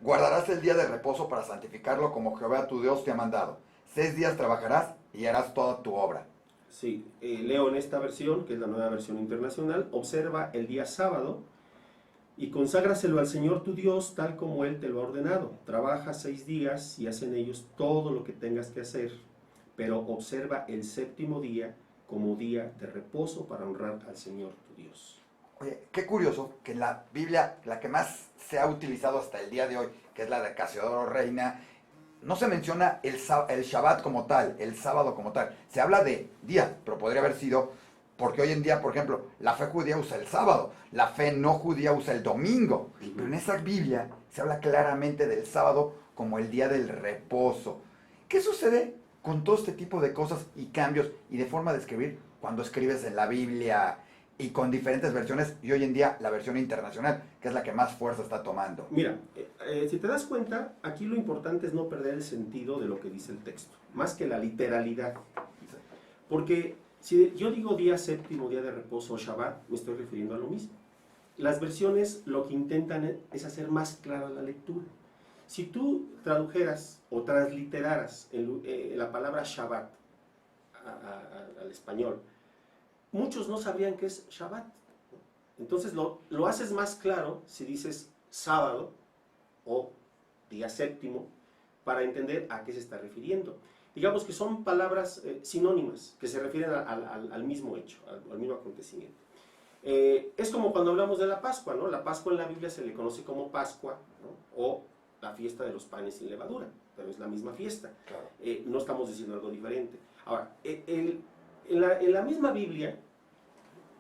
Guardarás el día de reposo para santificarlo como Jehová tu Dios te ha mandado. 6 días trabajarás y harás toda tu obra. Sí, leo en esta versión, que es la nueva versión internacional, observa el día sábado y conságraselo al Señor tu Dios tal como Él te lo ha ordenado. Trabaja 6 días y haz en ellos todo lo que tengas que hacer, pero observa el séptimo día como día de reposo para honrar al Señor tu Dios. Oye, qué curioso que en la Biblia, la que más se ha utilizado hasta el día de hoy, que es la de Casiodoro Reina, no se menciona el Shabbat como tal, el sábado como tal. Se habla de día, pero podría haber sido, porque hoy en día, por ejemplo, la fe judía usa el sábado, la fe no judía usa el domingo. Pero en esa Biblia se habla claramente del sábado como el día del reposo. ¿Qué sucede con todo este tipo de cosas y cambios y de forma de escribir cuando escribes en la Biblia y con diferentes versiones y hoy en día la versión internacional, que es la que más fuerza está tomando? Mira, si te das cuenta, aquí lo importante es no perder el sentido de lo que dice el texto, más que la literalidad. Porque si yo digo día séptimo, día de reposo o Shabbat, me estoy refiriendo a lo mismo. Las versiones lo que intentan es hacer más clara la lectura. Si tú tradujeras o transliteraras la palabra Shabbat al español, muchos no sabrían qué es Shabbat. Entonces lo haces más claro si dices sábado o día séptimo para entender a qué se está refiriendo. Digamos que son palabras sinónimas que se refieren al mismo hecho, al mismo acontecimiento. Es como cuando hablamos de la Pascua, ¿no? La Pascua en la Biblia se le conoce como Pascua, ¿no? O la fiesta de los panes sin levadura, pero es la misma fiesta. Claro. No estamos diciendo algo diferente. Ahora, en la misma Biblia,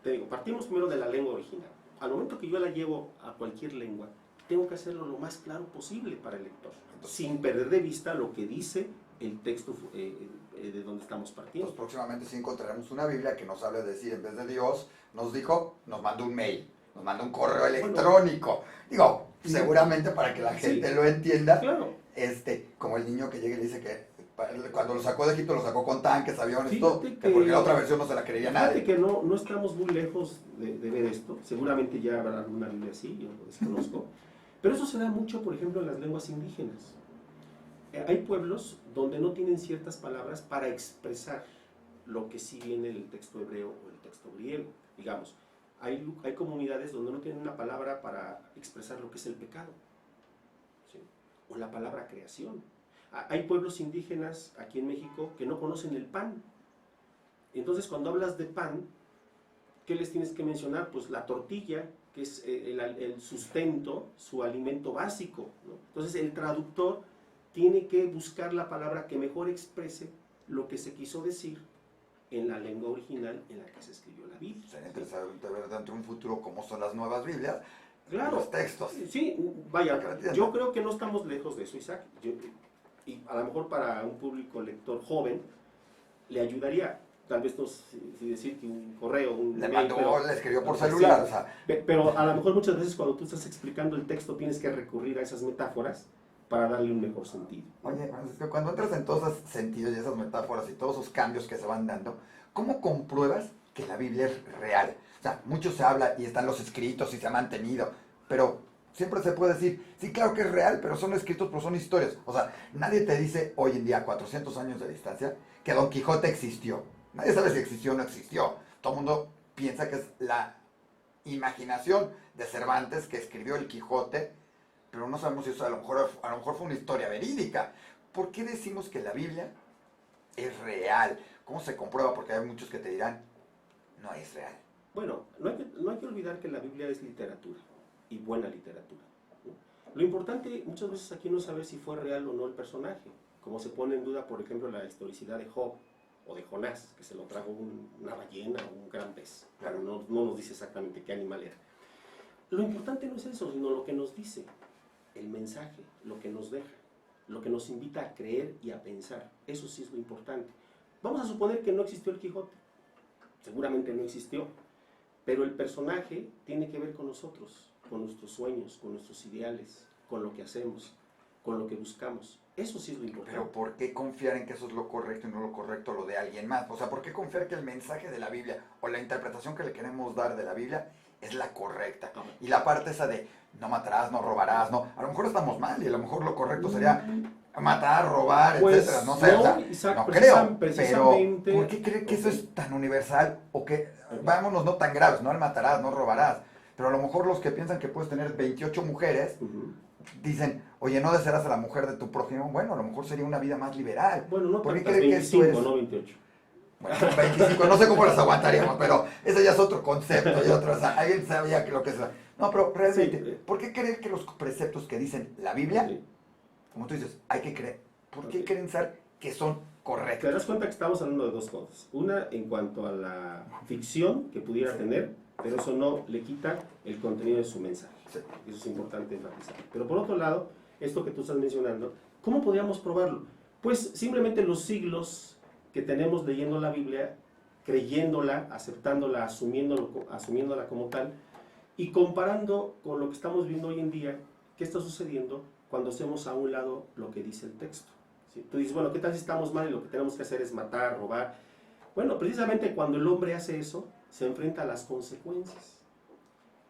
te digo, partimos primero de la lengua original. Al momento que yo la llevo a cualquier lengua, tengo que hacerlo lo más claro posible para el lector, sin perder de vista lo que dice el texto de donde estamos partiendo. Pues próximamente sí encontraremos una Biblia que nos hable de decir, en vez de Dios, nos dijo, nos mandó un mail, nos mandó un correo electrónico. Digo, seguramente para que la gente sí, lo entienda, claro. Como el niño que llega y le dice que cuando lo sacó de Egipto lo sacó con tanques, aviones, todo, Fíjate que porque la otra versión no se la creía nadie. Fíjate que no estamos muy lejos de ver esto. Seguramente ya habrá alguna Biblia así, yo lo desconozco. Pero eso se da mucho, por ejemplo, en las lenguas indígenas. Hay pueblos donde no tienen ciertas palabras para expresar lo que sí viene del texto hebreo o del texto griego. Digamos, hay comunidades donde no tienen una palabra para expresar lo que es el pecado, ¿sí? O la palabra creación. Hay pueblos indígenas aquí en México que no conocen el pan. Entonces, cuando hablas de pan, ¿qué les tienes que mencionar? Pues la tortilla, que es el sustento, su alimento básico, ¿no? Entonces, el traductor tiene que buscar la palabra que mejor exprese lo que se quiso decir en la lengua original en la que se escribió la Biblia. Sería interesante ver dentro de un futuro cómo son las nuevas Biblias, claro, los textos. Sí, vaya, yo creo que no estamos lejos de eso, Isaac. Y a lo mejor para un público lector joven le ayudaría, tal vez no si decir que un correo, un le mail, mandó, le escribió por celular, sí, o sea. Pero a lo mejor muchas veces cuando tú estás explicando el texto tienes que recurrir a esas metáforas para darle un mejor sentido. Oye, Francisco, cuando entras en todos esos sentidos y esas metáforas y todos esos cambios que se van dando, ¿cómo compruebas que la Biblia es real? O sea, mucho se habla y están los escritos y se ha mantenido, pero siempre se puede decir, sí, claro que es real, pero son escritos, pero son historias. O sea, nadie te dice hoy en día, a 400 años de distancia, que Don Quijote existió. Nadie sabe si existió o no existió. Todo el mundo piensa que es la imaginación de Cervantes que escribió el Quijote, pero no sabemos si eso a lo mejor fue una historia verídica. ¿Por qué decimos que la Biblia es real? ¿Cómo se comprueba? Porque hay muchos que te dirán, no es real. Bueno, no hay que olvidar que la Biblia es literatura, y buena literatura, ¿no? Lo importante muchas veces aquí no es saber si fue real o no el personaje, como se pone en duda, por ejemplo, la historicidad de Job o de Jonás, que se lo trajo una ballena o un gran pez. Claro, no nos dice exactamente qué animal era. Lo importante no es eso, sino lo que nos dice, el mensaje, lo que nos deja, lo que nos invita a creer y a pensar. Eso sí es lo importante. Vamos a suponer que no existió el Quijote. Seguramente no existió. Pero el personaje tiene que ver con nosotros, con nuestros sueños, con nuestros ideales, con lo que hacemos, con lo que buscamos. Eso sí es lo importante. Pero ¿por qué confiar en que eso es lo correcto y no lo correcto lo de alguien más? O sea, ¿por qué confiar que el mensaje de la Biblia o la interpretación que le queremos dar de la Biblia es la correcta? Y la parte esa de no matarás, no robarás, no. A lo mejor estamos mal y a lo mejor lo correcto sería matar, robar, Pues etcétera. No sé, o sea, Isaac, no creo. precisamente, Pero, ¿por qué cree que eso ok, es tan universal? O que, ok. vámonos, no tan graves, no matarás, no robarás. Pero a lo mejor los que piensan que puedes tener 28 mujeres Ujú. dicen, oye, no desearás a la mujer de tu prójimo. Bueno, a lo mejor sería una vida más liberal. Bueno, no ¿Por qué tantas, cree que esto 25, es? no 28. Bueno, 25, no sé cómo las aguantaríamos, pero ese ya es otro concepto y otro, o sea, alguien sabía que lo que es. No, pero Sí, realmente, ¿por qué creer que los preceptos que dicen la Biblia, sí, como tú dices, hay que creer? ¿Por qué ok. creen ser que son Te das correctos? cuenta que estamos hablando de dos cosas. Una en cuanto a la ficción que pudiera Sí. tener, pero eso no le quita el contenido de su mensaje. Sí. Eso es importante enfatizar. Pero por otro lado, esto que tú estás mencionando, ¿cómo podríamos probarlo? Pues simplemente los siglos que tenemos leyendo la Biblia, creyéndola, aceptándola, asumiéndola como tal, y comparando con lo que estamos viendo hoy en día, qué está sucediendo cuando hacemos a un lado lo que dice el texto. ¿Sí? Tú dices, bueno, ¿qué tal si estamos mal y lo que tenemos que hacer es matar, robar? Bueno, precisamente cuando el hombre hace eso, se enfrenta a las consecuencias.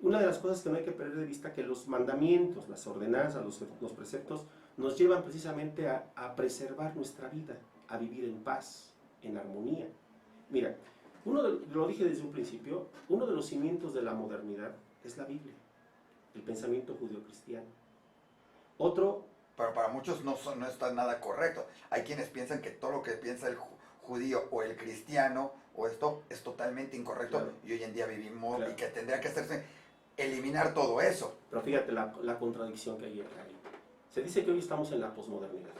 Una de las cosas que no hay que perder de vista es que los mandamientos, las ordenanzas, los preceptos, nos llevan precisamente a preservar nuestra vida, a vivir en paz, en armonía. Mira, lo dije desde un principio, uno de los cimientos de la modernidad es la Biblia, el pensamiento judeocristiano. Otro, Pero para muchos no está nada correcto. Hay quienes piensan que todo lo que piensa el judío o el cristiano o esto es totalmente incorrecto claro, y hoy en día vivimos claro. y que tendría que hacerse eliminar todo eso. Pero fíjate la contradicción que hay ahí. Se dice que hoy estamos en la posmodernidad,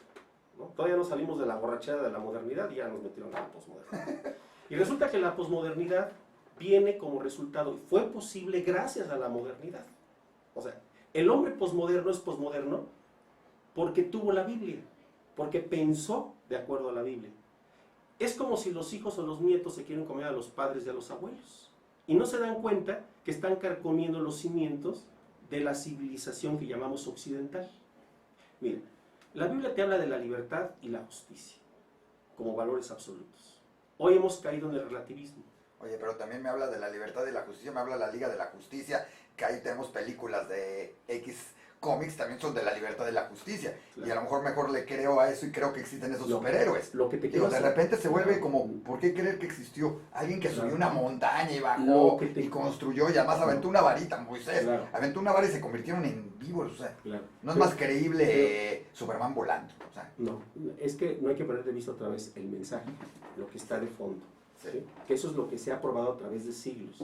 ¿no? Todavía no salimos de la borrachera de la modernidad y ya nos metieron a la posmodernidad. Y resulta que la posmodernidad viene como resultado, y fue posible gracias a la modernidad. O sea, el hombre posmoderno es posmoderno porque tuvo la Biblia, porque pensó de acuerdo a la Biblia. Es como si los hijos o los nietos se quieren comer a los padres y a los abuelos. Y no se dan cuenta que están carcomiendo los cimientos de la civilización que llamamos occidental. Mira, la Biblia te habla de la libertad y la justicia como valores absolutos. Hoy hemos caído en el relativismo. Oye, pero también me habla de la libertad y la justicia, me habla de la Liga de la Justicia, que ahí tenemos películas de X cómics, también son de la libertad y la justicia. Claro. Y a lo mejor le creo a eso y creo que existen esos superhéroes. Lo que te Digo, quiero de hacer- repente se vuelve Claro. como, ¿por qué creer que existió alguien que Claro. subió una montaña y Lo bajó que te- y construyó y además aventó una varita, Moisés? Claro. Aventó una vara y se convirtieron en vivos, o sea, Claro. no es más creíble Superman volando, o sea, No, es que no hay que perder de vista otra vez el mensaje, lo que está de fondo. sí. ¿Sí? Que eso es lo que se ha probado a través de siglos.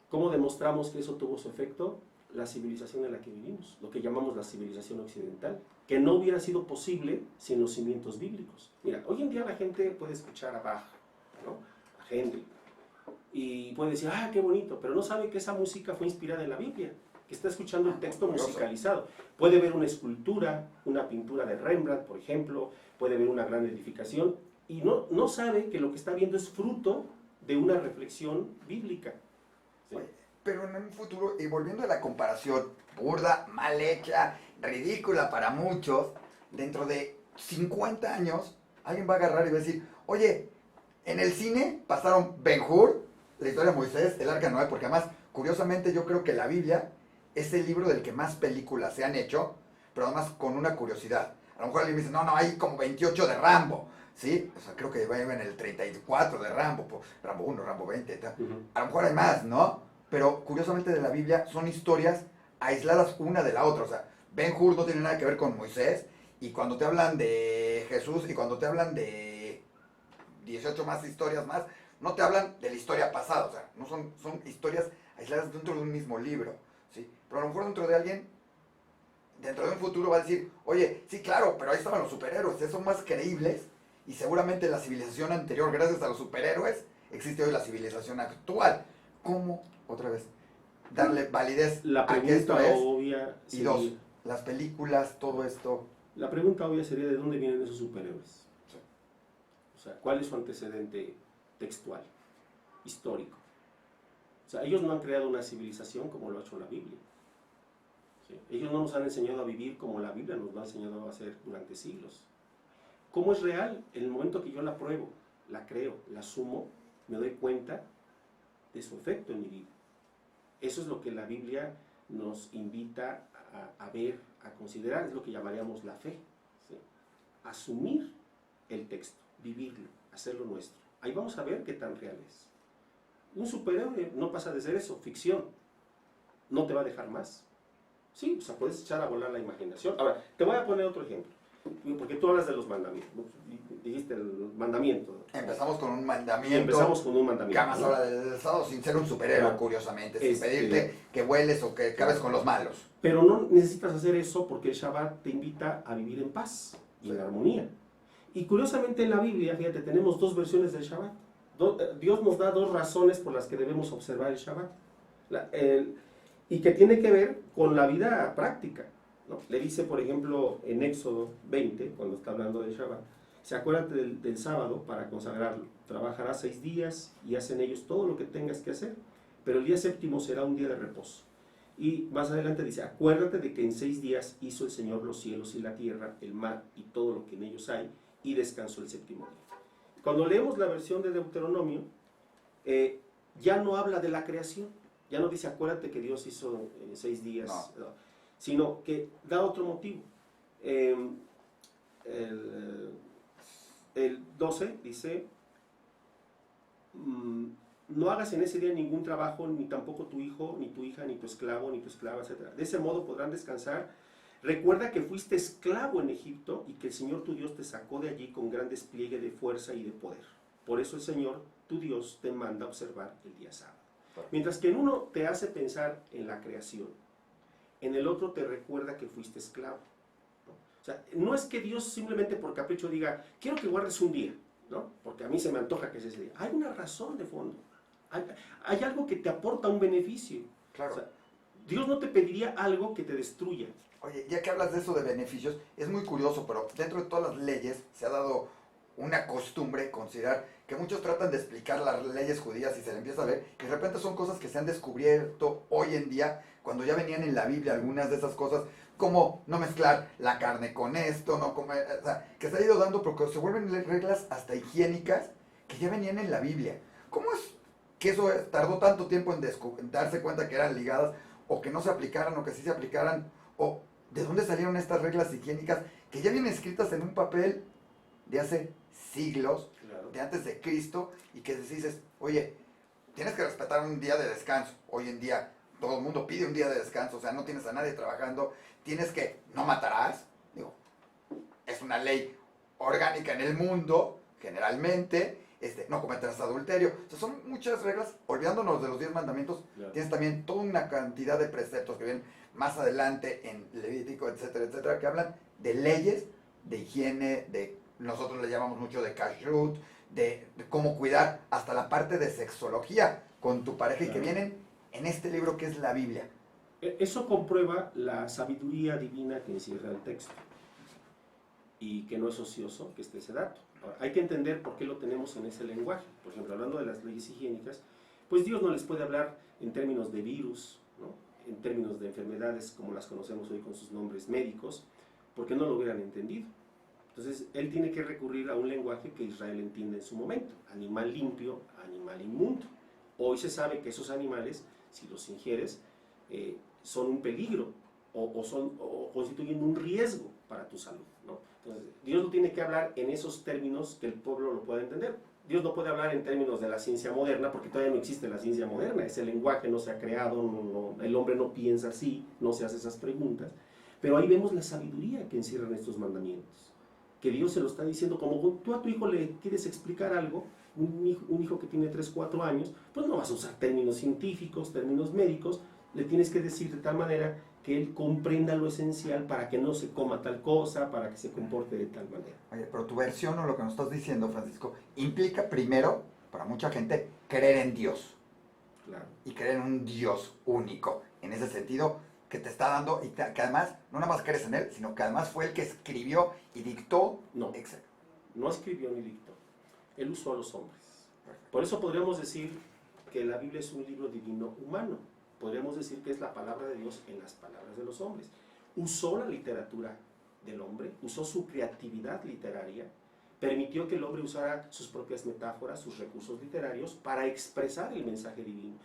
¿Cómo demostramos que eso tuvo su efecto? La civilización en la que vivimos, lo que llamamos la civilización occidental, que no hubiera sido posible sin los cimientos bíblicos. Mira, hoy en día la gente puede escuchar a Bach, ¿no? A Händel, y puede decir, ah, qué bonito, pero no sabe que esa música fue inspirada en la Biblia, que está escuchando el texto Curioso. musicalizado. Puede ver una escultura, una pintura de Rembrandt, por ejemplo, puede ver una gran edificación, y no sabe que lo que está viendo es fruto de una reflexión bíblica. ¿Sí? Oye, pero en un futuro, y volviendo a la comparación burda, mal hecha, ridícula para muchos, dentro de 50 años, alguien va a agarrar y va a decir, oye, en el cine pasaron Ben-Hur, la historia de Moisés, el Arca de Noé, porque además, curiosamente, yo creo que la Biblia es el libro del que más películas se han hecho, pero además con una curiosidad. A lo mejor alguien me dice, no, hay como 28 de Rambo, ¿sí? O sea, creo que va en el 34 de Rambo, Rambo 1, Rambo 20, tal. A lo mejor hay más, ¿no? Pero curiosamente de la Biblia son historias aisladas una de la otra. O sea, Ben-Hur no tiene nada que ver con Moisés. Y cuando te hablan de Jesús y cuando te hablan de 18 más historias más, no te hablan de la historia pasada. O sea, no son historias aisladas dentro de un mismo libro. ¿Sí? Pero a lo mejor dentro de alguien, dentro de un futuro va a decir, oye, sí, claro, pero ahí estaban los superhéroes. Esos son más creíbles. Y seguramente la civilización anterior, gracias a los superhéroes, existe hoy la civilización actual. ¿Cómo, otra vez, darle validez La a que esto pregunta es? obvia Y sería, dos, las películas, todo esto. la pregunta obvia sería ¿de dónde vienen esos superhéroes? Sí. O sea, ¿cuál es su antecedente textual, histórico? O sea, ellos no han creado una civilización como lo ha hecho la Biblia. ¿Sí? Ellos no nos han enseñado a vivir como la Biblia nos lo ha enseñado a hacer durante siglos. ¿Cómo es real? En el momento que yo la pruebo, la creo, la asumo, me doy cuenta de su efecto en mi vida. Eso es lo que la Biblia nos invita a ver, a considerar es lo que llamaríamos la fe, ¿sí? Asumir el texto, vivirlo, hacerlo nuestro. Ahí vamos a ver qué tan real es. Un superhéroe no pasa de ser eso, ficción. No te va a dejar más. Sí, o sea, puedes echar a volar la imaginación. Ahora, te voy a poner otro ejemplo. Porque tú hablas de los mandamientos. Dijiste el mandamiento. Empezamos con un mandamiento. Empezamos con un mandamiento. Que más habla del Estado sin ser un superhéroe, Claro. curiosamente. Sin pedirte que vueles o que acabes con los malos. Pero no necesitas hacer eso porque el Shabbat te invita a vivir en paz y en armonía. Y curiosamente en la Biblia, fíjate, tenemos dos versiones del Shabbat. Dios nos da dos razones por las que debemos observar el Shabbat. Y que tiene que ver con la vida práctica, ¿no? Le dice, por ejemplo, en Éxodo 20, cuando está hablando del Shabbat, se acuérdate del sábado para consagrarlo. Trabajarás 6 días y haz en ellos todo lo que tengas que hacer, pero el día séptimo será un día de reposo. Y más adelante dice, acuérdate de que en 6 días hizo el Señor los cielos y la tierra, el mar y todo lo que en ellos hay, y descansó el séptimo día. Cuando leemos la versión de Deuteronomio, ya no habla de la creación, ya no dice acuérdate que Dios hizo 6 días, no, sino que da otro motivo. El 12 dice, no hagas en ese día ningún trabajo, ni tampoco tu hijo, ni tu hija, ni tu esclavo, ni tu esclava, etc. De ese modo podrán descansar. Recuerda que fuiste esclavo en Egipto y que el Señor tu Dios te sacó de allí con gran despliegue de fuerza y de poder. Por eso el Señor tu Dios te manda observar el día sábado. Mientras que en uno te hace pensar en la creación, en el otro te recuerda que fuiste esclavo, ¿no? O sea, no es que Dios simplemente por capricho diga, quiero que guardes un día, ¿no? Porque a mí se me antoja que sea ese día. Hay una razón de fondo. Hay algo que te aporta un beneficio. Claro. O sea, Dios no te pediría algo que te destruya. Oye, ya que hablas de eso de beneficios, es muy curioso, pero dentro de todas las leyes se ha dado una costumbre considerar que muchos tratan de explicar las leyes judías y se le empieza a ver, y de repente son cosas que se han descubierto hoy en día, cuando ya venían en la Biblia algunas de esas cosas, como no mezclar la carne con esto, no comer, o sea, que se ha ido dando porque se vuelven reglas hasta higiénicas que ya venían en la Biblia. ¿Cómo es que eso tardó tanto tiempo en darse cuenta que eran ligadas, o que no se aplicaran, o que sí se aplicaran, o de dónde salieron estas reglas higiénicas que ya vienen escritas en un papel de hace siglos, Claro. de antes de Cristo, y que dices, oye, tienes que respetar un día de descanso? Hoy en día todo el mundo pide un día de descanso, o sea, no tienes a nadie trabajando, tienes que, no matarás, digo, es una ley orgánica en el mundo, generalmente, no cometerás adulterio, o sea, son muchas reglas, olvidándonos de los 10 mandamientos, Claro. tienes también toda una cantidad de preceptos que vienen más adelante en Levítico, etcétera, etcétera, que hablan de leyes, de higiene, nosotros le llamamos mucho de kashrut, de cómo cuidar, hasta la parte de sexología con tu pareja, claro, y que vienen en este libro que es la Biblia. Eso comprueba la sabiduría divina que encierra el texto, y que no es ocioso que esté ese dato. Ahora, hay que entender por qué lo tenemos en ese lenguaje. Por ejemplo, hablando de las leyes higiénicas, pues Dios no les puede hablar en términos de virus, ¿no? En términos de enfermedades como las conocemos hoy con sus nombres médicos, porque no lo hubieran entendido. Entonces, él tiene que recurrir a un lenguaje que Israel entiende en su momento: animal limpio, animal inmundo. Hoy se sabe que esos animales, si los ingieres, son un peligro o constituyen un riesgo para tu salud, ¿no? Entonces, Dios no tiene que hablar en esos términos que el pueblo lo pueda entender. Dios no puede hablar en términos de la ciencia moderna, porque todavía no existe la ciencia moderna. Ese lenguaje no se ha creado, el hombre no piensa así, no se hace esas preguntas. Pero ahí vemos la sabiduría que encierran estos mandamientos, que Dios se lo está diciendo. Como tú a tu hijo le quieres explicar algo, un hijo que tiene 3, 4 años, pues no vas a usar términos científicos, términos médicos, le tienes que decir de tal manera que él comprenda lo esencial para que no se coma tal cosa, para que se comporte de tal manera. Oye, pero tu versión o lo que nos estás diciendo, Francisco, implica primero, para mucha gente, creer en Dios. Claro. Y creer en un Dios único. En ese sentido, que te está dando, y que además, no nada más crees en Él, sino que además fue el que escribió y dictó. No, no escribió ni dictó. Él usó a los hombres. Por eso podríamos decir que la Biblia es un libro divino humano. Podríamos decir que es la palabra de Dios en las palabras de los hombres. Usó la literatura del hombre, usó su creatividad literaria, permitió que el hombre usara sus propias metáforas, sus recursos literarios para expresar el mensaje divino.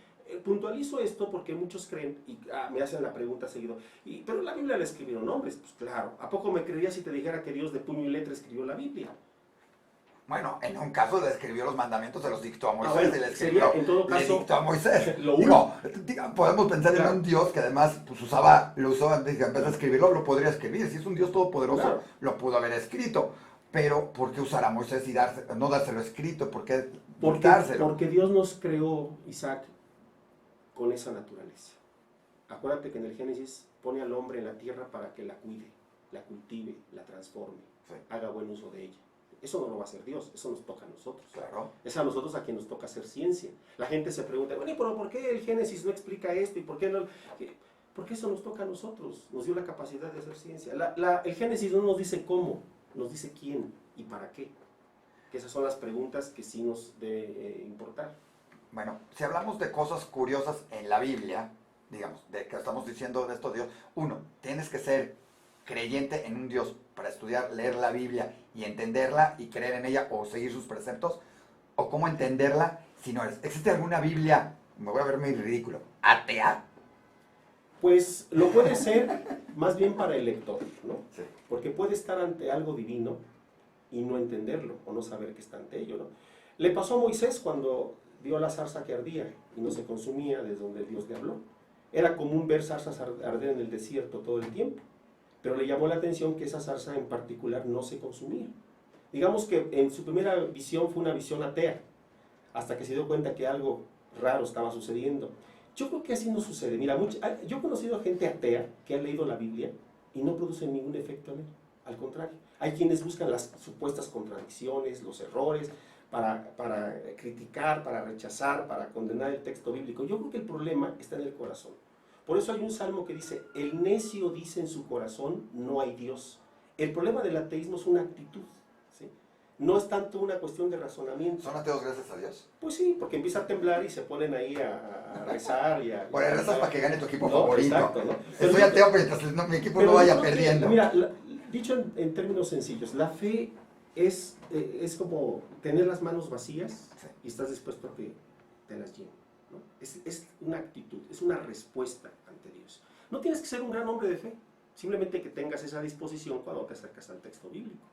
Puntualizo esto porque muchos creen, y me hacen la pregunta seguido, pero la Biblia la escribieron hombres. Pues claro, ¿a poco me creerías si te dijera que Dios de puño y letra escribió la Biblia? Bueno, en un caso le escribió los mandamientos, se los dictó a Moisés, bueno, y le escribió, en todo caso, le dictó a Moisés. lo Podemos pensar claro, en un Dios que además pues, lo usó en vez de escribirlo, lo podría escribir. Si es un Dios todopoderoso, claro, lo pudo haber escrito. Pero, ¿por qué usar a Moisés y no dárselo escrito? ¿Por qué dárselo? porque Dios nos creó, Isaac, con esa naturaleza. Acuérdate que en el Génesis pone al hombre en la tierra para que la cuide, la cultive, la transforme, Sí. haga buen uso de ella. Eso no lo va a hacer Dios, eso nos toca a nosotros. Claro. Es a nosotros a quien nos toca hacer ciencia. La gente se pregunta, bueno, pero ¿por qué el Génesis no explica esto? ¿Y por qué no? Porque eso nos toca a nosotros, nos dio la capacidad de hacer ciencia. El Génesis no nos dice cómo, nos dice quién y para qué. Que esas son las preguntas que sí nos debe importar. Bueno, si hablamos de cosas curiosas en la Biblia, digamos, de que estamos diciendo de esto Dios, uno, tienes que ser creyente en un Dios para estudiar, leer la Biblia y entenderla y creer en ella o seguir sus preceptos, o cómo entenderla si no eres. ¿Existe alguna Biblia, me voy a ver muy ridículo, atea? Pues lo puede ser más bien para el lector, ¿no? Sí. Porque puede estar ante algo divino y no entenderlo o no saber que está ante ello, ¿no? Le pasó a Moisés cuando vio la zarza que ardía y no se consumía desde donde Dios le habló. Era común ver zarzas arder en el desierto todo el tiempo, pero le llamó la atención que esa zarza en particular no se consumía. Digamos que en su primera visión fue una visión atea, hasta que se dio cuenta que algo raro estaba sucediendo. Yo creo que así no sucede. Mira, yo he conocido a gente atea que ha leído la Biblia y no produce ningún efecto en él. Al contrario, hay quienes buscan las supuestas contradicciones, los errores, para criticar, para rechazar, para condenar el texto bíblico. Yo creo que el problema está en el corazón. Por eso hay un salmo que dice, el necio dice en su corazón, no hay Dios. El problema del ateísmo es una actitud, ¿sí? No es tanto una cuestión de razonamiento. ¿Son ateos gracias a Dios? Pues sí, porque empieza a temblar y se ponen ahí a rezar y a... Bueno, rezas para que gane tu equipo No, favorito. exacto, ¿no? Soy ateo mientras mi equipo no vaya perdiendo. Mira, dicho en términos sencillos, la fe es como tener las manos vacías Sí. y estás dispuesto a que te las llenen, ¿no? Es una actitud, es una respuesta ante Dios. No tienes que ser un gran hombre de fe, simplemente que tengas esa disposición cuando te acercas al texto bíblico.